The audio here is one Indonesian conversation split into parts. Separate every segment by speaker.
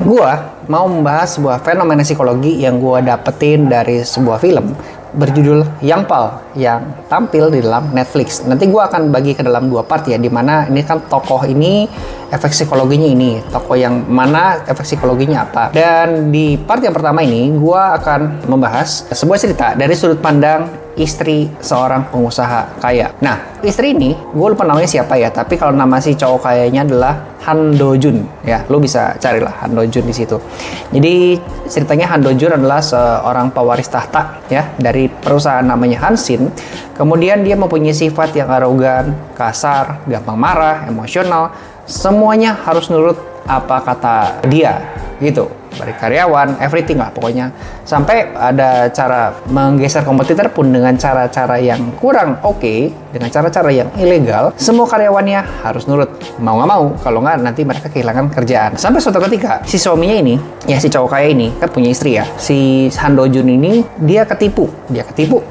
Speaker 1: Gua mau membahas sebuah fenomena psikologi yang gua dapetin dari sebuah film berjudul Young Pal yang tampil di dalam Netflix. Nanti gua akan bagi ke dalam dua part ya, dimana ini kan tokoh ini efek psikologinya ini, tokoh yang mana efek psikologinya apa. Dan di part yang pertama ini gua akan membahas sebuah cerita dari sudut pandang istri seorang pengusaha kaya. Nah, istri ini gue lupa namanya siapa ya, tapi kalau nama si cowok kayanya adalah Han Do Jun ya, lu bisa carilah Han Do Jun di situ. Jadi ceritanya Han Do Jun adalah seorang pewaris tahta ya dari perusahaan namanya Hansin. Kemudian dia mempunyai sifat yang arogan, kasar, gampang marah, emosional, semuanya harus nurut apa kata dia gitu. Dari karyawan, everything lah pokoknya. Sampai ada cara menggeser kompetitor pun dengan cara-cara yang kurang oke, dengan cara-cara yang ilegal. Semua karyawannya harus nurut, mau nggak mau, kalau nggak nanti mereka kehilangan kerjaan. Sampai suatu ketika, si suaminya ini, ya si cowok kaya ini, kan punya istri ya. Si Han Do Jun ini, dia ketipu,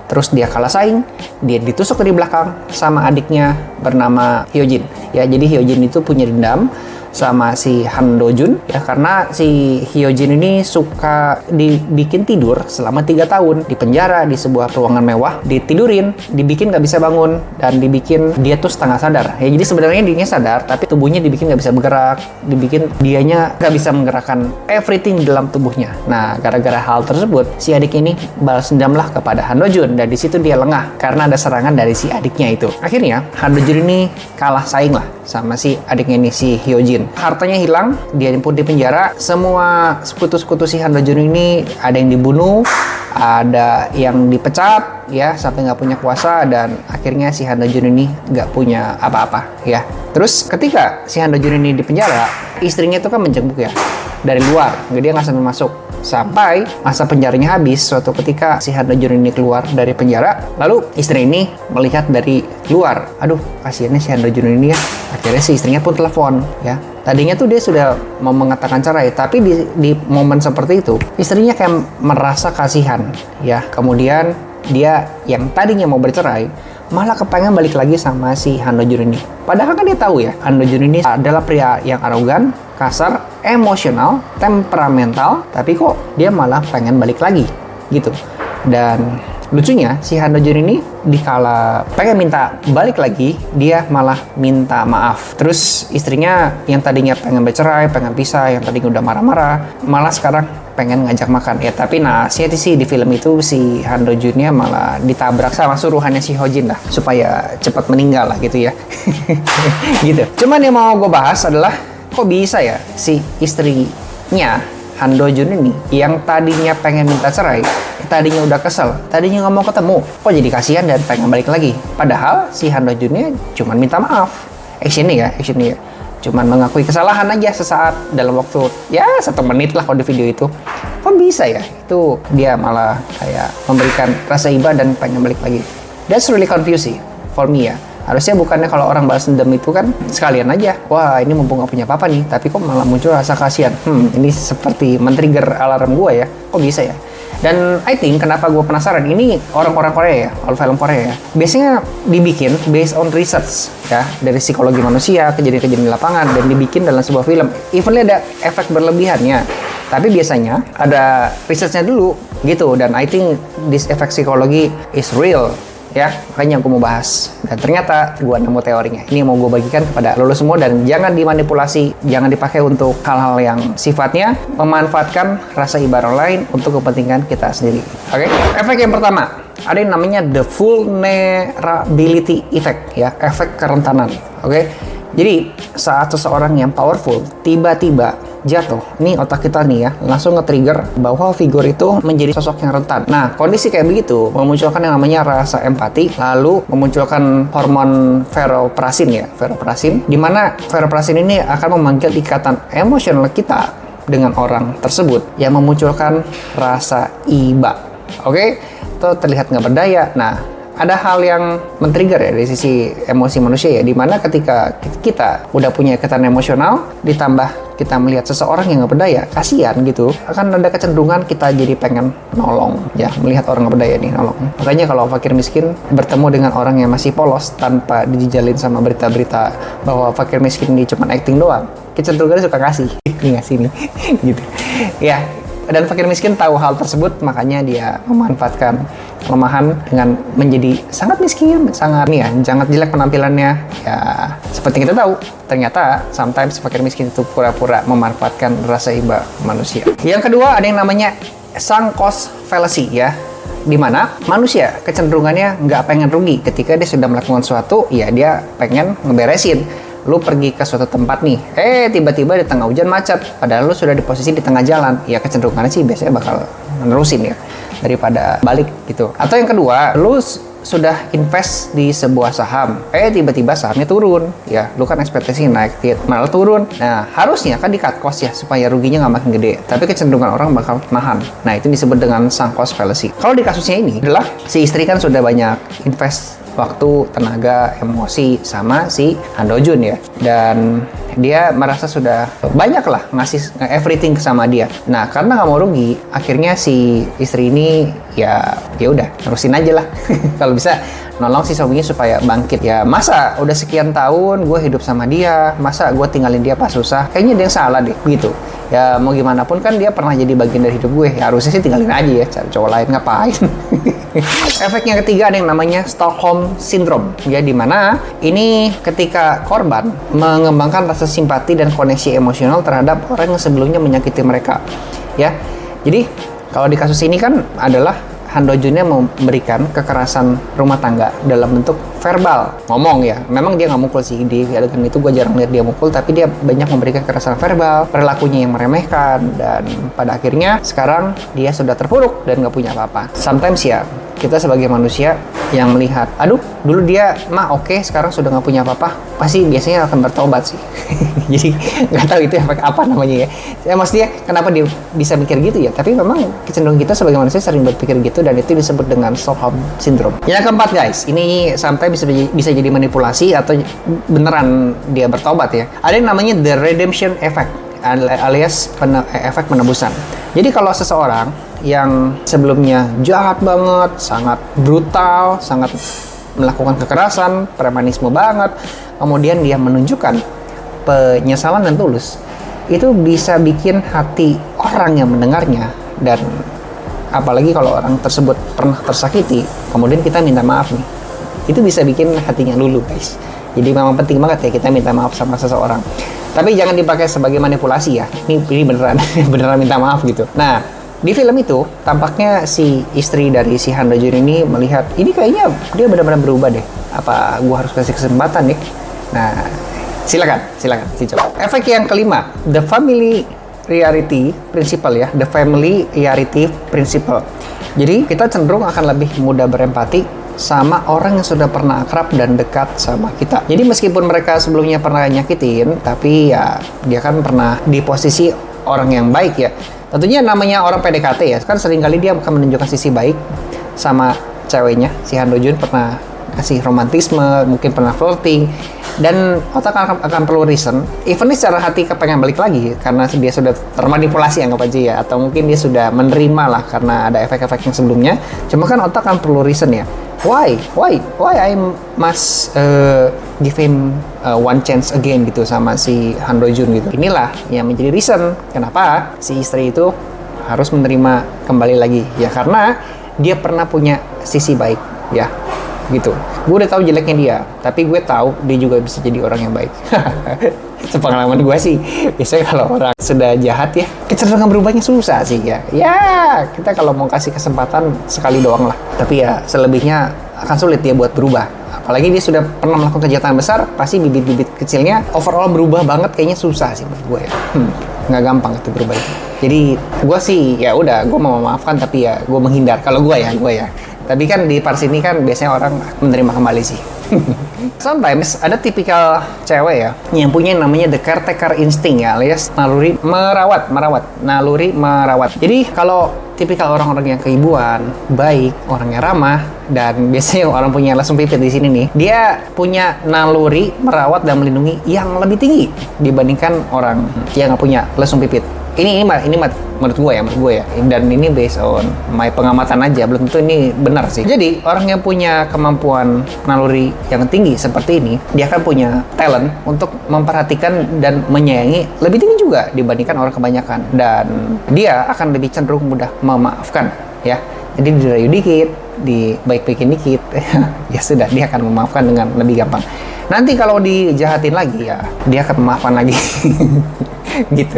Speaker 1: terus dia kalah saing, dia ditusuk dari belakang sama adiknya bernama Hyo Jin. Ya, jadi Hyo Jin itu punya dendam sama si Han Do Jun ya, karena si Hyo Jin ini suka dibikin tidur selama 3 tahun di penjara di sebuah ruangan mewah, ditidurin, dibikin nggak bisa bangun, dan dibikin dia tuh setengah sadar ya. Jadi sebenarnya dirinya sadar tapi tubuhnya dibikin nggak bisa bergerak, dibikin dianya nggak bisa menggerakkan everything dalam tubuhnya. Nah, gara-gara hal tersebut si adik ini balas dendam lah kepada Han Do Jun, dan di situ dia lengah karena ada serangan dari si adiknya itu. Akhirnya Han Do Jun ini kalah saing lah sama si adiknya ini, si Hyo Jin. Hartanya hilang, dia pun di penjara. Semua sekutu-sekutu si Han Do Jun ini ada yang dibunuh, ada yang dipecat ya, sampai nggak punya kuasa, dan akhirnya si Han Do Jun ini nggak punya apa-apa ya. Terus ketika si Han Do Jun ini di penjara, istrinya itu kan menjenguk ya dari luar, dia nggak sampai masuk. Sampai masa penjaranya habis, suatu ketika si Han Do Jun ini keluar dari penjara, lalu istri ini melihat dari luar, aduh kasihannya si Han Do Jun ini ya. Akhirnya si istrinya pun telepon ya. Tadinya tuh dia sudah mau mengatakan cerai, tapi di momen seperti itu istrinya kayak merasa kasihan ya. Kemudian dia yang tadinya mau bercerai malah kepengen balik lagi sama si Han Do Jun ini. Padahal kan dia tahu ya, Han Do Jun ini adalah pria yang arogan, kasar, emosional, temperamental, tapi kok dia malah pengen balik lagi gitu. Dan lucunya si Han Do Jun ini dikala pengen minta balik lagi, dia malah minta maaf. Terus istrinya yang tadinya pengen bercerai, pengen pisah, yang tadinya udah marah-marah, malah sekarang pengen ngajak makan ya. Tapi nasihatnya sih di film itu si Han Do Junnya malah ditabrak sama suruhannya si Hyo Jin lah, supaya cepat meninggal lah gitu ya. Gitu. Cuman yang mau gue bahas adalah kok bisa ya si istrinya Han Do Jun ini yang tadinya pengen minta cerai, tadinya udah kesel, tadinya nggak mau ketemu, kok jadi kasihan dan pengen balik lagi. Padahal si Han Do Junnya cuman minta maaf. Actionnya ya cuman mengakui kesalahan aja sesaat dalam waktu ya 1 menit lah kalau di video itu. Kok bisa ya itu dia malah kayak memberikan rasa iba dan pengen balik lagi. That's really confusing for me ya. Harusnya bukannya kalau orang balas dendam itu kan sekalian aja, wah ini mumpung gak punya apa-apa nih, tapi kok malah muncul rasa kasihan. Ini seperti men-trigger alarm gue ya, kok bisa ya. Dan I think kenapa gue penasaran, ini orang-orang Korea ya, kalau film Korea ya, biasanya dibikin based on research ya, dari psikologi manusia, kejadian-kejadian di lapangan, dan dibikin dalam sebuah film. Even ada efek berlebihannya, tapi biasanya ada researchnya dulu gitu. Dan I think this efek psikologi is real ya, makanya gue mau bahas. Dan ternyata gue nemu teorinya. Ini mau gue bagikan kepada lo semua, dan jangan dimanipulasi, jangan dipakai untuk hal-hal yang sifatnya memanfaatkan rasa iba orang lain untuk kepentingan kita sendiri. Oke? Efek yang pertama, ada yang namanya the vulnerability effect ya, efek kerentanan. Oke? Jadi saat seseorang yang powerful tiba-tiba jatuh, ini otak kita nih ya langsung nge-trigger bahwa figur itu menjadi sosok yang rentan. Nah, kondisi kayak begitu memunculkan yang namanya rasa empati, lalu memunculkan hormon vasopressin, di mana vasopressin ini akan memanggil ikatan emosional kita dengan orang tersebut yang memunculkan rasa iba. Oke? Itu terlihat nggak berdaya. Nah, ada hal yang men-trigger ya dari sisi emosi manusia ya, dimana ketika kita udah punya ikatan emosional ditambah kita melihat seseorang yang nggak berdaya, kasihan gitu, akan ada kecenderungan kita jadi pengen nolong ya, melihat orang nggak berdaya nih nolong. Makanya kalau fakir miskin bertemu dengan orang yang masih polos tanpa dijijalin sama berita-berita bahwa fakir miskin ini cuma acting doang, kecenderungannya suka ngasih nih gitu ya. Dan fakir miskin tahu hal tersebut, makanya dia memanfaatkan kelemahan dengan menjadi sangat miskin, sangat jelek penampilannya. Ya, seperti kita tahu, ternyata sometimes fakir miskin itu pura-pura memanfaatkan rasa iba manusia. Yang kedua, ada yang namanya sunk cost fallacy ya, di mana manusia kecenderungannya nggak pengen rugi ketika dia sudah melakukan sesuatu, ya dia pengen ngeberesin. Lu pergi ke suatu tempat nih, tiba-tiba di tengah hujan macet, padahal lu sudah di posisi di tengah jalan, ya kecenderungannya sih biasanya bakal menerusin ya, daripada balik gitu. Atau yang kedua, lu sudah invest di sebuah saham, tiba-tiba sahamnya turun, ya lu kan ekspektasi naik, malah turun. Nah, harusnya kan di cut cost ya, supaya ruginya nggak makin gede, tapi kecenderungan orang bakal nahan. Nah, itu disebut dengan sunk cost fallacy. Kalau di kasusnya ini adalah si istri kan sudah banyak invest waktu, tenaga, emosi sama si Han Do Jun ya, dan dia merasa sudah banyak lah ngasih everything sama dia. Nah, karena nggak mau rugi, akhirnya si istri ini ya udah terusin aja lah. Kalau bisa nolong si suaminya supaya bangkit ya. Masa udah sekian tahun gue hidup sama dia, masa gue tinggalin dia pas susah, kayaknya dia yang salah deh gitu ya. Mau gimana pun kan dia pernah jadi bagian dari hidup gue, ya harusnya sih tinggalin aja ya, cari cowok lain ngapain. Efek yang ketiga ada yang namanya Stockholm Syndrome ya, dimana ini ketika korban mengembangkan rasa simpati dan koneksi emosional terhadap orang yang sebelumnya menyakiti mereka ya. Jadi kalau di kasus ini kan adalah Han Do Junnya memberikan kekerasan rumah tangga dalam bentuk verbal, ngomong ya. Memang dia nggak mukul sih, di adegan itu gue jarang lihat dia mukul, tapi dia banyak memberikan kekerasan verbal, perilakunya yang meremehkan, dan pada akhirnya sekarang dia sudah terpuruk dan nggak punya apa-apa. Sometimes ya, kita sebagai manusia yang melihat, aduh dulu dia oke, sekarang sudah nggak punya apa-apa, pasti biasanya akan bertobat sih. Jadi nggak tahu itu efek apa namanya ya. Maksudnya kenapa dia bisa mikir gitu ya, tapi memang kecenderungan kita sebagai manusia sering berpikir gitu, dan itu disebut dengan Stockholm Syndrome. Yang keempat guys, ini sampai bisa jadi manipulasi atau beneran dia bertobat ya. Ada yang namanya the redemption effect alias efek penebusan. Jadi kalau seseorang yang sebelumnya jahat banget, sangat brutal, sangat melakukan kekerasan, premanisme banget, kemudian dia menunjukkan penyesalan dan tulus, itu bisa bikin hati orang yang mendengarnya, dan apalagi kalau orang tersebut pernah tersakiti, kemudian kita minta maaf nih, itu bisa bikin hatinya luluh guys. Jadi memang penting banget ya kita minta maaf sama seseorang, tapi jangan dipakai sebagai manipulasi ya. Ini beneran beneran minta maaf gitu. Nah, di film itu tampaknya si istri dari si Han Do Jun ini melihat ini kayaknya dia benar-benar berubah deh, apa gua harus kasih kesempatan nih. Nah, silakan coba. Efek yang kelima, the family reality principle ya, the family reality principle. Jadi kita cenderung akan lebih mudah berempati sama orang yang sudah pernah akrab dan dekat sama kita. Jadi meskipun mereka sebelumnya pernah nyakitin, tapi ya dia kan pernah di posisi orang yang baik ya. Tentunya namanya orang PDKT ya, kan seringkali dia akan menunjukkan sisi baik sama ceweknya. Si Han Do Jun pernah kasih romantisme, mungkin pernah flirting, dan otak akan perlu reason, even secara hati kepengen balik lagi karena dia sudah termanipulasi anggap aja ya, atau mungkin dia sudah menerima lah karena ada efek-efek yang sebelumnya. Cuma kan otak akan perlu reason ya, why I must give him one chance again gitu sama si Han Do Jun gitu. Inilah yang menjadi reason kenapa si istri itu harus menerima kembali lagi ya, karena dia pernah punya sisi baik ya gitu. Gue udah tahu jeleknya dia, tapi gue tahu dia juga bisa jadi orang yang baik. Sepengalaman gue sih, biasanya kalau orang sudah jahat ya, kecenderungan berubahnya susah sih ya. Ya, kita kalau mau kasih kesempatan sekali doang lah. Tapi ya selebihnya akan sulit dia buat berubah. Apalagi dia sudah pernah melakukan kejahatan besar, pasti bibit-bibit kecilnya overall berubah banget kayaknya susah sih buat gue ya. Nggak gampang itu berubah itu. Jadi gue sih ya udah, gue mau memaafkan, tapi ya gue menghindar. Kalau gue ya. Tapi kan di part sini kan biasanya orang menerima kembali sih. Sometimes ada tipikal cewek ya yang punya namanya the caretaker instinct ya, alias naluri merawat. Jadi kalau tipikal orang-orang yang keibuan, baik, orangnya ramah, dan biasanya orang punya lesung pipit di sini nih, dia punya naluri merawat dan melindungi yang lebih tinggi dibandingkan orang yang nggak punya lesung pipit. menurut gue ya, dan ini based on my pengamatan aja, belum tentu ini benar sih. Jadi orang yang punya kemampuan naluri yang tinggi seperti ini, dia akan punya talent untuk memperhatikan dan menyayangi lebih tinggi juga dibandingkan orang kebanyakan, dan dia akan lebih cenderung mudah memaafkan ya. Jadi dirayu dikit, dibaik-baikin dikit, ya sudah, dia akan memaafkan dengan lebih gampang. Nanti kalau dijahatin lagi ya, dia akan memaafkan lagi. Gitu.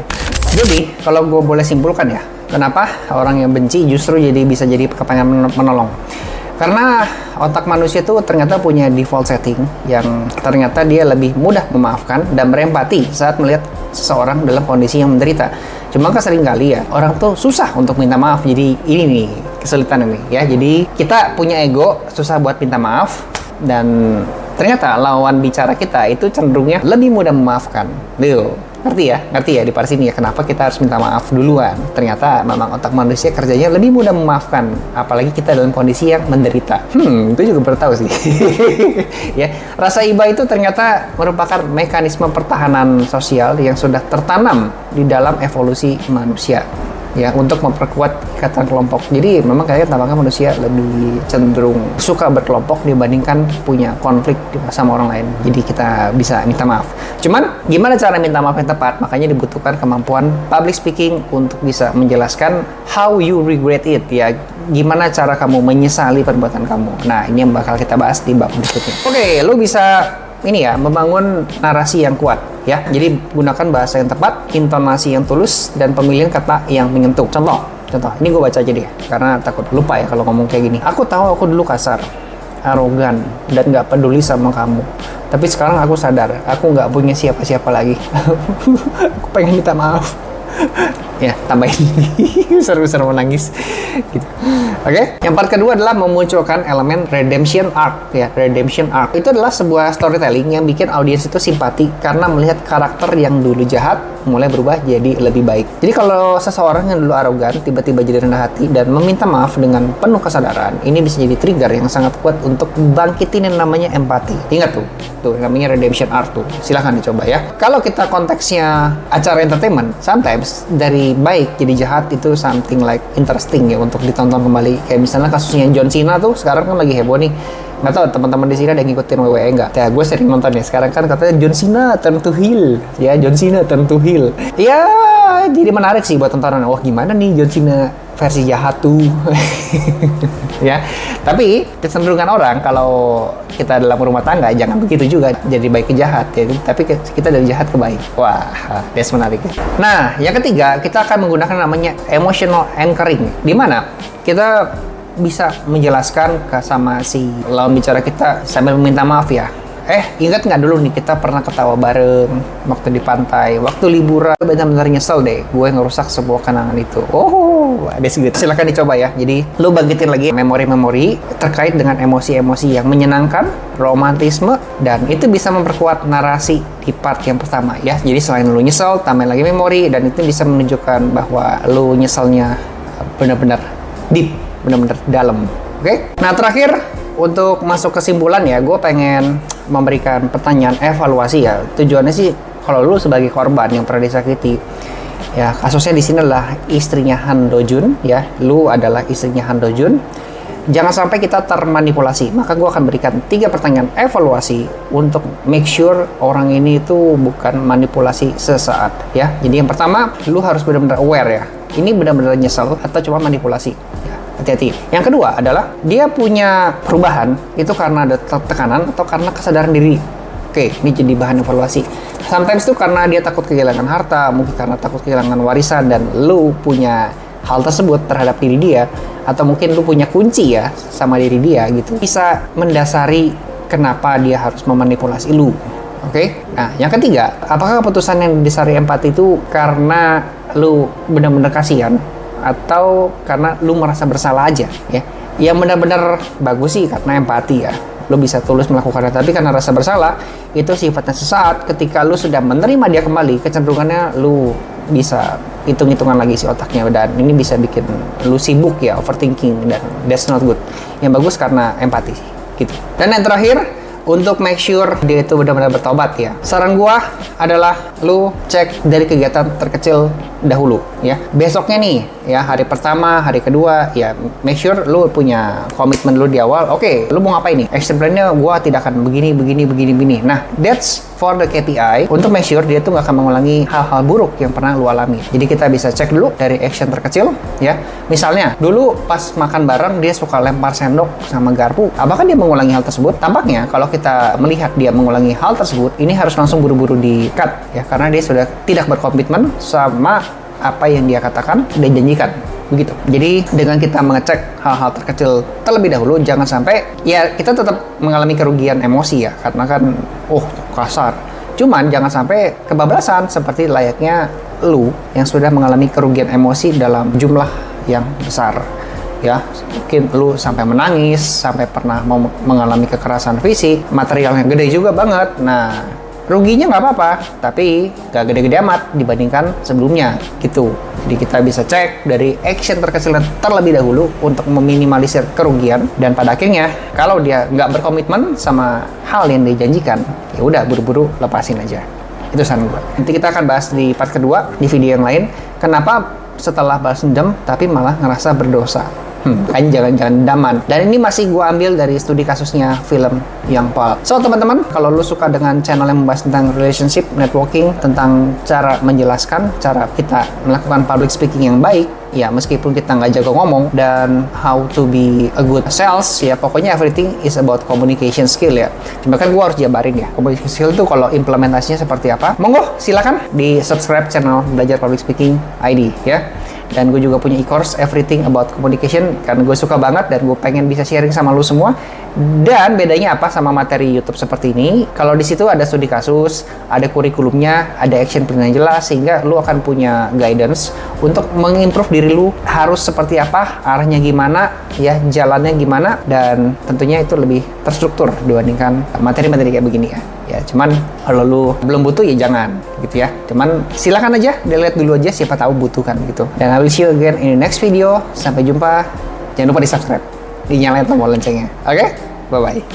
Speaker 1: Jadi, kalau gue boleh simpulkan ya, kenapa orang yang benci justru bisa jadi kepengen menolong? Karena otak manusia itu ternyata punya default setting yang ternyata dia lebih mudah memaafkan dan berempati saat melihat seseorang dalam kondisi yang menderita. Cuma kan seringkali ya, orang tuh susah untuk minta maaf. Jadi ini nih, kesulitan ini ya. Jadi kita punya ego, susah buat minta maaf, dan ternyata lawan bicara kita itu cenderungnya lebih mudah memaafkan. Ngerti ya di part sini ya, kenapa kita harus minta maaf duluan. Ternyata memang otak manusia kerjanya lebih mudah memaafkan, apalagi kita dalam kondisi yang menderita. Itu juga baru tahu sih. Ya, rasa iba itu ternyata merupakan mekanisme pertahanan sosial yang sudah tertanam di dalam evolusi manusia, ya, untuk memperkuat ikatan kelompok. Jadi memang kayaknya tampaknya manusia lebih cenderung suka berkelompok dibandingkan punya konflik sama orang lain. Jadi kita bisa minta maaf. Cuman gimana cara minta maaf yang tepat? Makanya dibutuhkan kemampuan public speaking untuk bisa menjelaskan how you regret it, ya. Gimana cara kamu menyesali perbuatan kamu. Nah, ini yang bakal kita bahas di bab berikutnya. Oke, lu bisa membangun narasi yang kuat ya. Jadi gunakan bahasa yang tepat, intonasi yang tulus, dan pemilihan kata yang menyentuh. Contoh, ini gue baca aja deh, karena takut lupa ya kalau ngomong kayak gini. Aku tahu aku dulu kasar, arogan, dan gak peduli sama kamu. Tapi sekarang aku sadar, aku gak punya siapa-siapa lagi. Aku pengen minta maaf. Ya, tambahin. Besar-besar menangis gitu. Oke. Yang part kedua adalah memunculkan elemen redemption arc ya. Redemption arc itu adalah sebuah storytelling yang bikin audiens itu simpati karena melihat karakter yang dulu jahat mulai berubah jadi lebih baik. Jadi kalau seseorang yang dulu arogan tiba-tiba jadi rendah hati dan meminta maaf dengan penuh kesadaran, ini bisa jadi trigger yang sangat kuat untuk bangkitin yang namanya empati. Ingat tuh namanya redemption arc tuh. Silahkan dicoba ya. Kalau kita konteksnya acara entertainment, sometimes dari baik jadi jahat itu something like interesting ya untuk ditonton kembali. Kayak misalnya kasusnya John Cena tuh sekarang kan lagi heboh nih. Nggak tahu teman-teman di sini ada yang ngikutin WWE nggak? Ya, gue sering nonton ya. Sekarang kan katanya John Cena turn to heel. Ya, John Cena turn to heel. Ya, jadi menarik sih buat tontonan. Wah, gimana nih John Cena versi jahat tuh. Ya, tapi kecenderungan orang kalau kita dalam rumah tangga jangan begitu juga, jadi baik ke jahat ya. Tapi kita dari jahat ke baik. Wah, that's menarik ya. Nah, yang ketiga kita akan menggunakan namanya emotional anchoring, di mana kita bisa menjelaskan sama si lawan bicara kita sambil meminta maaf ya. Ingat nggak dulu nih kita pernah ketawa bareng waktu di pantai, waktu liburan. Benar-benar nyesel deh gue ngerusak sebuah kenangan itu. Oh, ada segitu. Silakan dicoba ya. Jadi lu bangkitin lagi memori-memori terkait dengan emosi-emosi yang menyenangkan, romantisme, dan itu bisa memperkuat narasi di part yang pertama ya. Jadi selain lu nyesel, tambahin lagi memori, dan itu bisa menunjukkan bahwa lu nyeselnya benar-benar deep, benar-benar dalam. Oke? Nah, terakhir untuk masuk kesimpulan ya, gue pengen memberikan pertanyaan evaluasi ya. Tujuannya sih kalau lu sebagai korban yang pernah disakiti, ya kasusnya di sini adalah istrinya Han Do Jun ya. Lu adalah istrinya Han Do Jun. Jangan sampai kita termanipulasi. Maka gue akan berikan 3 pertanyaan evaluasi untuk make sure orang ini itu bukan manipulasi sesaat ya. Jadi yang pertama, lu harus benar-benar aware ya. Ini benar-benar nyesel atau cuma manipulasi. Hati-hati. Yang kedua adalah dia punya perubahan itu karena ada tekanan atau karena kesadaran diri. Oke, ini jadi bahan evaluasi. Sometimes itu karena dia takut kehilangan harta, mungkin karena takut kehilangan warisan, dan lu punya hal tersebut terhadap diri dia, atau mungkin lu punya kunci ya sama diri dia gitu. Bisa mendasari kenapa dia harus memanipulasi lu. Oke? Nah, yang ketiga, apakah keputusan yang didasari empati itu karena lu benar-benar kasihan, atau karena lu merasa bersalah aja ya. Yang benar-benar bagus sih karena empati ya, lu bisa tulus melakukannya. Tapi karena rasa bersalah itu sifatnya sesaat. Ketika lu sudah menerima dia kembali, kecenderungannya lu bisa hitung-hitungan lagi si otaknya, dan ini bisa bikin lu sibuk ya, overthinking, dan that's not good. Yang bagus karena empati gitu. Dan yang terakhir, untuk make sure dia itu benar-benar bertobat ya, saran gua adalah lu cek dari kegiatan terkecil dahulu ya. Besoknya nih ya, hari pertama, hari kedua ya, make sure lu punya komitmen lu di awal. Oke, lu mau ngapain nih? Action plan-nya gua tidak akan begini. Nah, that's for the KPI untuk make sure dia tuh nggak akan mengulangi hal-hal buruk yang pernah lu alami. Jadi kita bisa cek dulu dari action terkecil ya. Misalnya dulu pas makan bareng dia suka lempar sendok sama garpu. Apakah dia mengulangi hal tersebut? Tampaknya kalau kita melihat dia mengulangi hal tersebut, ini harus langsung buru-buru di cut ya, karena dia sudah tidak berkomitmen sama apa yang dia katakan dan janjikan begitu. Jadi dengan kita mengecek hal-hal terkecil terlebih dahulu, jangan sampai ya kita tetap mengalami kerugian emosi ya, karena kan kasar. Cuman jangan sampai kebablasan seperti layaknya lu yang sudah mengalami kerugian emosi dalam jumlah yang besar ya. Mungkin lu sampai menangis, sampai pernah mau mengalami kekerasan fisik, material yang gede juga banget. Nah, ruginya nggak apa-apa, tapi nggak gede-gede amat dibandingkan sebelumnya gitu. Jadi kita bisa cek dari action terkecil terlebih dahulu untuk meminimalisir kerugian, dan pada akhirnya kalau dia nggak berkomitmen sama hal yang dijanjikan, ya udah buru-buru lepasin aja. Itu saran gue. Nanti kita akan bahas di part kedua di video yang lain. Kenapa setelah balas dendam tapi malah ngerasa berdosa? Kan jangan daman. Dan ini masih gue ambil dari studi kasusnya film Young Paul. So teman-teman, kalau lu suka dengan channel yang membahas tentang relationship, networking, tentang cara menjelaskan, cara kita melakukan public speaking yang baik, ya meskipun kita nggak jago ngomong, dan how to be a good sales, ya pokoknya everything is about communication skill ya. Cuma kan gue harus jabarin ya, communication skill itu kalau implementasinya seperti apa. Monggo silakan di subscribe channel Belajar Public Speaking ID ya. Dan gue juga punya e-course Everything About Communication, karena gue suka banget dan gue pengen bisa sharing sama lu semua. Dan bedanya apa sama materi YouTube seperti ini? Kalau di situ ada studi kasus, ada kurikulumnya, ada action plan yang jelas, sehingga lu akan punya guidance untuk mengimprove diri lu harus seperti apa, arahnya gimana, ya jalannya gimana, dan tentunya itu lebih terstruktur dibandingkan materi-materi kayak begini ya. Ya cuman kalau lu belum butuh ya jangan gitu ya. Cuman silakan aja dilihat dulu aja, siapa tahu butuh kan gitu. Dan I will see you again in the next video. Sampai jumpa. Jangan lupa di subscribe, dinyalain tombol loncengnya. Oke? Bye bye.